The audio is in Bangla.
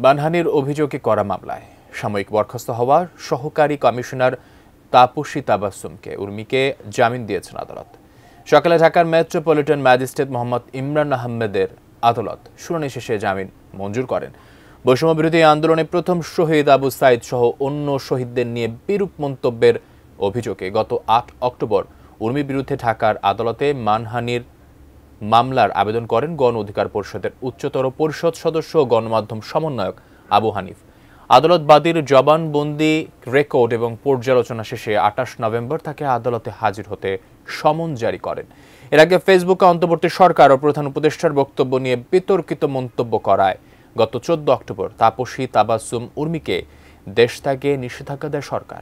মানহানির অভিযোগে করা মামলায় সাময়িক বরখাস্ত হওয়া সহকারী কমিশনার তাপসী তাবাসসুমকে উর্মিকে জামিন দিয়েছেন আদালত। সকালে ঢাকার মেট্রোপলিটন ম্যাজিস্ট্রেট মোহাম্মদ ইমরান আহমেদের আদালত শুনানি শেষে জামিন মঞ্জুর করেন। বৈষম্য বিরোধী আন্দোলনে প্রথম শহীদ আবু সাইদ সহ অন্য শহীদদের নিয়ে বিরূপ মন্তব্যের অভিযোগে গত ৮ অক্টোবর উর্মির বিরুদ্ধে ঢাকার আদালতে মানহানির মামলার আবেদন করেন গণ অধিকার পরিষদের উচ্চতর পরিষদ সদস্য ও গণমাধ্যম সমন্বয়ক আবু হানিফ। আদালত বাদীর জবানবন্দি রেকর্ড এবং পর্যালোচনা শেষে ২৮ নভেম্বর তাকে আদালতে হাজির হতে সমন জারি করেন। এর আগে ফেসবুকে অন্তর্বর্তী সরকার ও প্রধান উপদেষ্টার বক্তব্য নিয়ে বিতর্কিত মন্তব্য করায় গত ১৪ অক্টোবর তাপসী তাবাসসুম উর্মিকে দেশ ত্যাগে নিষেধাজ্ঞা দেয় সরকার।